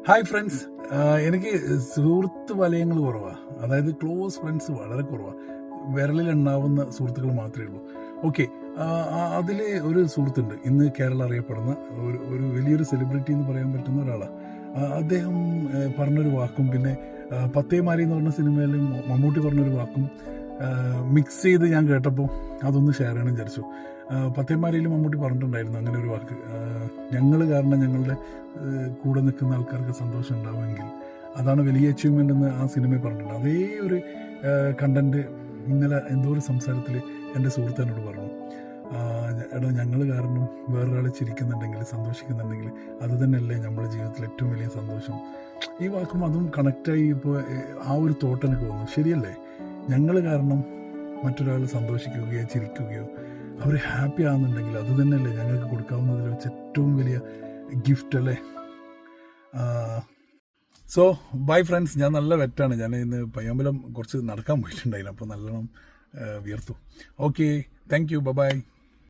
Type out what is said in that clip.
Hi friends, എനിക്ക് സുഹൃത്ത് വലയങ്ങൾ കുറവാണ്. അതായത് ക്ലോസ് ഫ്രണ്ട്സ് വളരെ കുറവാണ്. വിരലിലുണ്ടാവുന്ന സുഹൃത്തുക്കൾ മാത്രമേ ഉള്ളൂ. ഓക്കെ, അതിൽ ഒരു സുഹൃത്തുണ്ട്, ഇന്ന് കേരളം അറിയപ്പെടുന്ന ഒരു വലിയൊരു സെലിബ്രിറ്റി എന്ന് പറയാൻ പറ്റുന്ന ഒരാളാണ്. അദ്ദേഹം പറഞ്ഞൊരു വാക്കും പിന്നെ പത്തേമാരി എന്ന് പറഞ്ഞ സിനിമയിൽ മമ്മൂട്ടി പറഞ്ഞൊരു വാക്കും മിക്സ് ചെയ്ത് ഞാൻ കേട്ടപ്പോൾ അതൊന്ന് ഷെയർ ചെയ്യണം വിചാരിച്ചു. പത്തേമാരിയിൽ മമ്മൂട്ടി പറഞ്ഞിട്ടുണ്ടായിരുന്നു അങ്ങനെ ഒരു വാക്ക്, ഞങ്ങൾ കാരണം ഞങ്ങളുടെ കൂടെ നിൽക്കുന്ന ആൾക്കാർക്ക് സന്തോഷം ഉണ്ടാവുമെങ്കിൽ അതാണ് വലിയ അച്ചീവ്മെൻ്റ് എന്ന് ആ സിനിമയിൽ പറഞ്ഞിട്ടുണ്ട്. അതേ ഒരു കണ്ടന്റ് ഇന്നലെ എന്തോ ഒരു സംസാരത്തിൽ എൻ്റെ സുഹൃത്ത് എന്നോട് പറഞ്ഞു, എടാ ഞങ്ങൾ കാരണം വേറൊരാൾ ചിരിക്കുന്നുണ്ടെങ്കിൽ സന്തോഷിക്കുന്നുണ്ടെങ്കിൽ അത് തന്നെയല്ലേ നമ്മുടെ ജീവിതത്തിൽ ഏറ്റവും വലിയ സന്തോഷം. ഈ വാക്കും അതും കണക്റ്റായി ഇപ്പോൾ ആ ഒരു തോട്ട് എനിക്ക് തോന്നുന്നു. ശരിയല്ലേ? ഞങ്ങൾ കാരണം മറ്റൊരാൾ സന്തോഷിക്കുകയോ ചിരിക്കുകയോ അവർ ഹാപ്പി ആകുന്നുണ്ടെങ്കിൽ അത് തന്നെയല്ലേ ഞങ്ങൾക്ക് കൊടുക്കാവുന്നതിൽ വെച്ച് ഏറ്റവും വലിയ ഗിഫ്റ്റ് അല്ലേ. സോ ബൈ ഫ്രണ്ട്സ്, ഞാൻ നല്ല വെറ്റാണ്. ഞാൻ ഇന്ന് പയ്യാമ്പലം കുറച്ച് നടക്കാൻ പോയിട്ടുണ്ടായിരുന്നു, അപ്പോൾ നല്ലോണം വിയർത്തു. Okay, thank you, by.